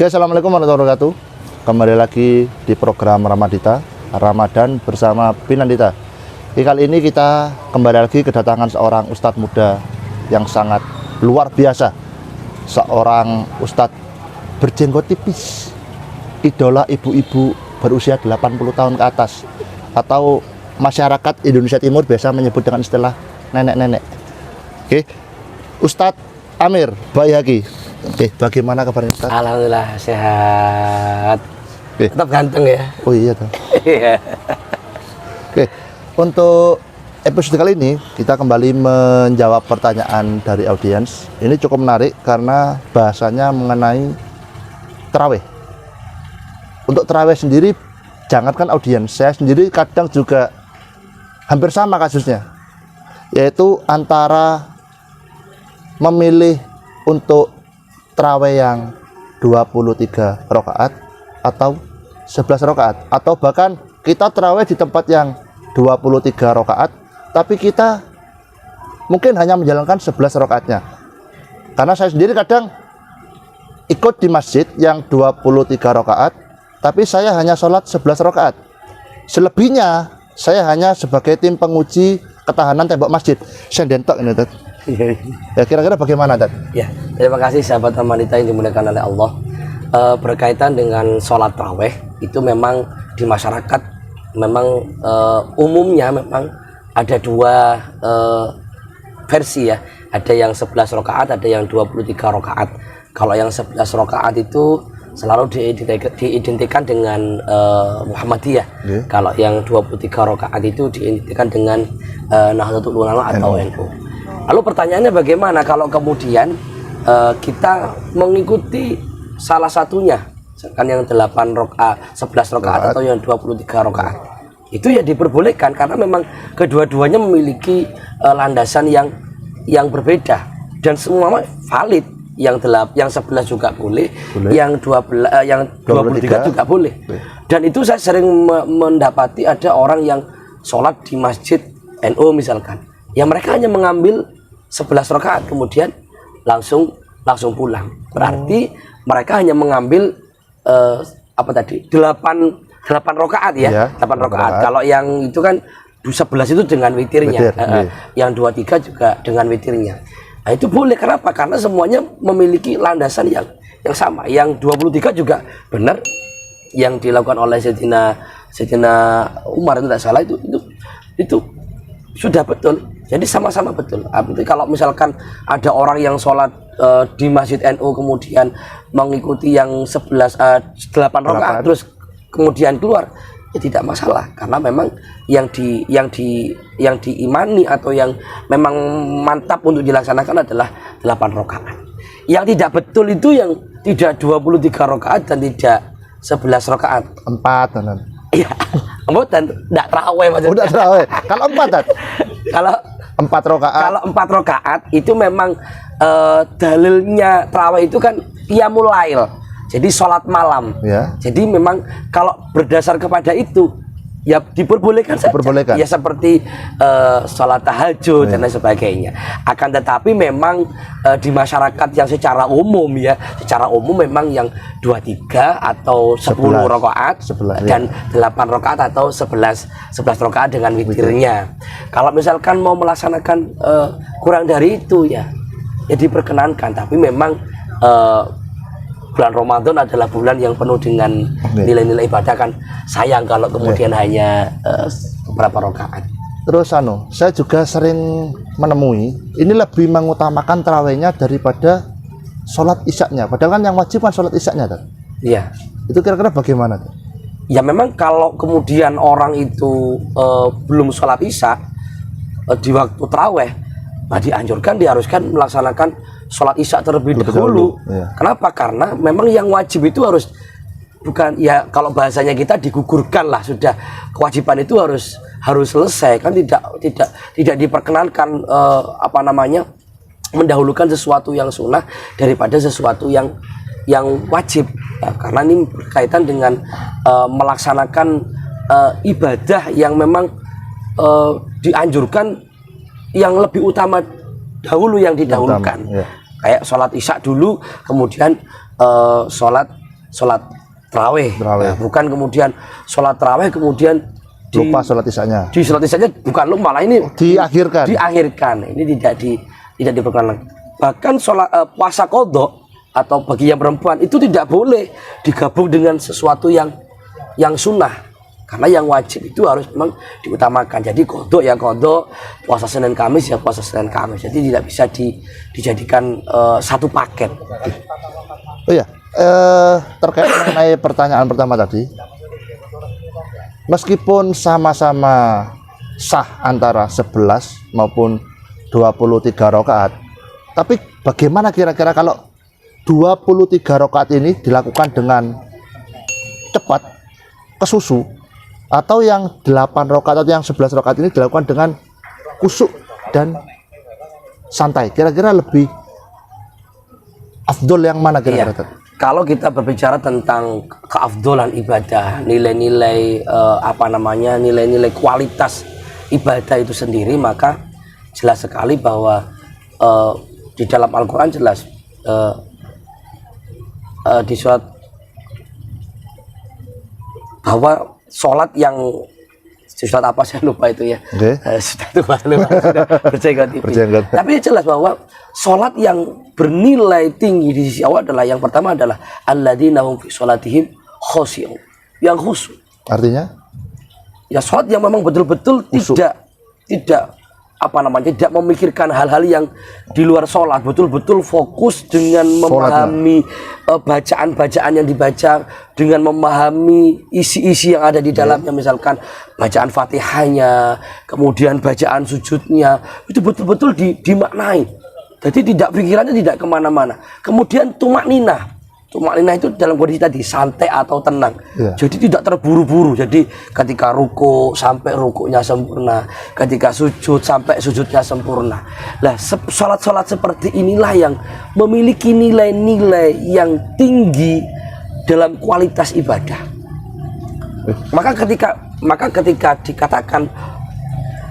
Oke, assalamualaikum warahmatullahi wabarakatuh. Kembali lagi di program Ramadita Ramadan bersama Pinandita. Kali ini kita kembali lagi kedatangan seorang ustadz muda yang sangat luar biasa. Seorang ustadz berjenggot tipis, idola ibu-ibu berusia 80 tahun ke atas, atau masyarakat Indonesia Timur biasa menyebut dengan istilah nenek-nenek. Oke, Ustadz Amir Baihaqi. Oke, bagaimana kabarnya Ustadz? Alhamdulillah sehat. Tetap ganteng ya. Oh iya toh. Iya. Oke, untuk episode kali ini kita kembali menjawab pertanyaan dari audiens. Ini cukup menarik karena bahasanya mengenai terawih. Untuk terawih sendiri, jangankan audiens, saya sendiri kadang juga hampir sama kasusnya, yaitu antara memilih untuk terawih yang 23 rakaat atau 11 rakaat, atau bahkan kita terawih di tempat yang 23 rakaat tapi kita mungkin hanya menjalankan 11 rakaatnya. Karena saya sendiri kadang ikut di masjid yang 23 rakaat tapi saya hanya sholat 11 rakaat. Selebihnya saya hanya sebagai tim penguji ketahanan tembok masjid. Saya dentok ini, Tat. Ya, kira-kira bagaimana, Tat? Ya, terima kasih sahabat Ramadita yang dimuliakan oleh Allah. Berkaitan dengan sholat taraweh itu memang di masyarakat memang umumnya memang ada dua versi ya. Ada yang 11 rakaat, ada yang 23 rakaat. Kalau yang 11 rakaat itu selalu diidentikan dengan Muhammadiyah. Kalau yang 23 rakaat itu diidentikan dengan Nahdlatul Ulama atau NU. Lalu pertanyaannya bagaimana kalau kemudian kita mengikuti salah satunya, misalkan yang 8 rakaat, 11 rakaat atau yang 23 rakaat. Itu ya diperbolehkan karena memang kedua-duanya memiliki landasan yang berbeda dan semua valid. Yang 11 juga boleh. Yang 23 juga boleh. Dan itu saya sering mendapati ada orang yang sholat di masjid NU misalkan, yang mereka hanya mengambil 11 rakaat kemudian langsung pulang. Berarti mereka hanya mengambil 8 rakaat ya, 8 rakaat. Kalau yang itu kan 11 itu dengan witirnya, yang 23 juga dengan witirnya. Nah, itu boleh. Kenapa? Karena semuanya memiliki landasan yang sama. Yang 23 juga benar yang dilakukan oleh Sayyidina Umar, itu tidak salah, itu sudah betul. Jadi sama-sama betul. Artinya kalau misalkan ada orang yang sholat di Masjid NU kemudian mengikuti yang 8 rakaat terus kemudian keluar, ya tidak masalah karena memang yang diimani atau yang memang mantap untuk dilaksanakan adalah 8 rakaat. Yang tidak betul itu yang tidak 23 rakaat dan tidak 11 rakaat. 4 tenan. Iya. Dan tidak terawih maksudnya. Udah terawih. Kalau 4, Tat? Kalau 4 rakaat. Kalau 4 rakaat itu memang dalilnya terawih itu kan qiyamul lail. Jadi sholat malam. Ya. Jadi memang kalau berdasar kepada itu ya diperbolehkan saja. Ya seperti sholat tahajud dan lain sebagainya. Akan tetapi memang di masyarakat yang secara umum memang yang 23 atau 10 rakaat dan 8 rakaat atau 11 rakaat dengan witirnya. Kalau misalkan mau melaksanakan kurang dari itu ya diperkenankan, tapi memang bulan Ramadan adalah bulan yang penuh dengan nilai-nilai ibadah, kan sayang kalau kemudian hanya beberapa rakaat. Terus saya juga sering menemui ini lebih mengutamakan tarawihnya daripada sholat isyaknya. Padahal kan yang wajib kan sholat isyaknya, Tat. Iya. Itu kira-kira bagaimana, Tat? Ya memang kalau kemudian orang itu belum sholat isya di waktu tarawih, dianjurkan, diharuskan melaksanakan sholat isya terlebih dahulu. Ya. Kenapa? Karena memang yang wajib itu harus bukan ya, kalau bahasanya kita digugurkan lah, sudah kewajiban itu harus selesai, kan tidak diperkenankan mendahulukan sesuatu yang sunnah daripada sesuatu yang wajib ya, karena ini berkaitan dengan melaksanakan ibadah yang memang dianjurkan yang lebih utama dahulu, yang didahulukan. Ya. Kayak sholat isya dulu, kemudian sholat sholat tarawih. Tarawih. Nah, bukan kemudian sholat tarawih kemudian Lupa sholat isyanya. di sholat isyanya bukan lupa, malah ini Diakhirkan. Ini tidak diperkenankan. Bahkan sholat puasa kodok atau bagi yang perempuan itu tidak boleh digabung dengan sesuatu yang sunnah, karena yang wajib itu harus memang diutamakan. Jadi kodok ya kodok, puasa Senin Kamis ya puasa Senin Kamis. Jadi tidak bisa dijadikan satu paket. Oh ya, terkait mengenai pertanyaan pertama tadi, meskipun sama-sama sah antara 11 maupun 23 rakaat, tapi bagaimana kira-kira kalau 23 rakaat ini dilakukan dengan cepat, kesusu, atau yang 8 rakaat atau yang 11 rakaat ini dilakukan dengan kusuk dan santai, kira-kira lebih afdol yang mana kira-kira? Iya. Kalau kita berbicara tentang keafdolan ibadah, nilai-nilai nilai-nilai kualitas ibadah itu sendiri, maka jelas sekali bahwa di dalam Al-Quran jelas di surat bahwa sholat yang surat apa saya lupa itu ya. Okay. Sudah tua, sudah berjenggot. Tapi jelas bahwa sholat yang bernilai tinggi di sisi Allah adalah yang pertama adalah alladzina hum fi sholatihim khoshi'un, yang khusyuk. Artinya? Ya sholat yang memang betul-betul tidak memikirkan hal-hal yang di luar sholat, betul-betul fokus dengan memahami bacaan-bacaan yang dibaca, dengan memahami isi-isi yang ada di dalamnya, misalkan bacaan Fatihahnya, kemudian bacaan sujudnya, itu betul-betul dimaknai. Jadi pikirannya tidak kemana-mana. Kemudian tumak ninah itu dalam kondisi tadi santai atau tenang. Jadi tidak terburu-buru. Jadi ketika ruku sampai rukunya sempurna, ketika sujud sampai sujudnya sempurna. Lah sholat seperti inilah yang memiliki nilai-nilai yang tinggi dalam kualitas ibadah. Maka ketika dikatakan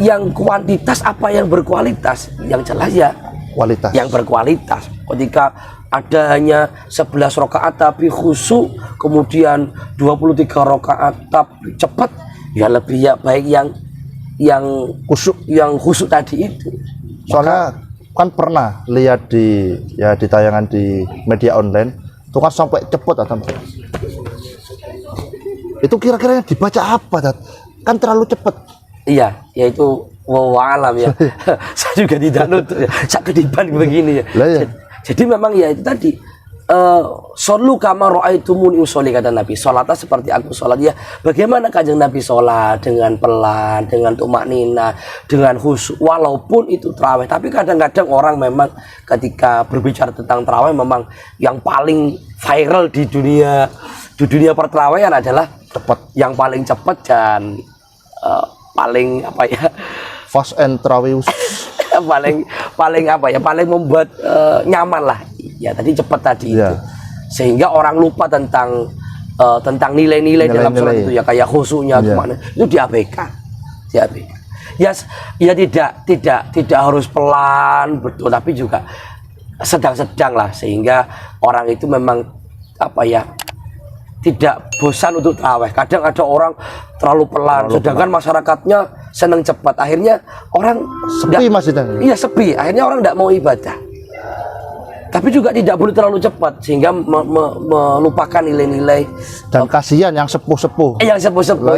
yang kuantitas apa yang berkualitas, yang jelas ya Kualitas. Yang berkualitas. Ketika ada hanya 11 rakaat tapi khusyuk, kemudian 23 rakaat tapi cepat, ya lebih baik yang khusyuk tadi itu. Soalnya kan pernah lihat di tayangan di media online itu kan sampai cepat atau itu kira-kira yang dibaca apa, Tat? Kan terlalu cepat. Iya, yaitu wawalam ya. Saya juga tidak nutup ya. Saya kedipan begini ya. Ya. Jadi memang ya itu tadi shollu kama ra'aitumuni usolli, kata Nabi. Sholatlah seperti aku sholat. Ya, bagaimana Kanjeng Nabi sholat? Dengan pelan, dengan tumakninah, dengan khusyuk. Walaupun itu tarawih, tapi kadang-kadang orang memang ketika berbicara tentang tarawih, memang yang paling viral di dunia pertarawihan adalah Cepat. Yang paling cepat dan paling Fast and Trawius. paling membuat nyaman lah ya, tadi cepat tadi itu, sehingga orang lupa tentang nilai-nilai dalam sholat itu ya, kayak khusyuknya gimana itu diabaikan. Ya tidak harus pelan betul, tapi juga sedang-sedang lah, sehingga orang itu memang tidak bosan untuk tarawih. Kadang ada orang terlalu pelan, sedangkan masyarakatnya senang cepat. Akhirnya orang sepi masjidnya. Iya, sepi. Akhirnya orang tidak mau ibadah. Tapi juga tidak boleh terlalu cepat sehingga melupakan nilai-nilai. Dan kasihan yang sepuh-sepuh. Yang sepuh-sepuh,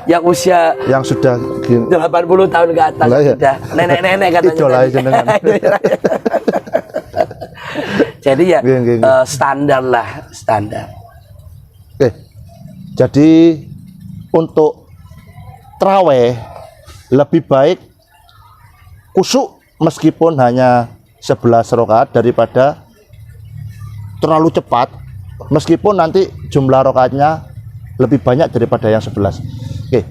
yang usia yang sudah 80 tahun ke atas, sudah nenek-nenek katanya. Jadi ya standar. Oke, jadi untuk tarawih lebih baik khusyuk meskipun hanya 11 rakaat daripada terlalu cepat meskipun nanti jumlah rakaatnya lebih banyak daripada yang 11. Oke,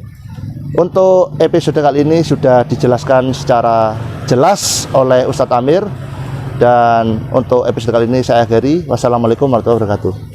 untuk episode kali ini sudah dijelaskan secara jelas oleh Ustadz Amir, dan untuk episode kali ini saya akhiri. Wassalamualaikum warahmatullahi wabarakatuh.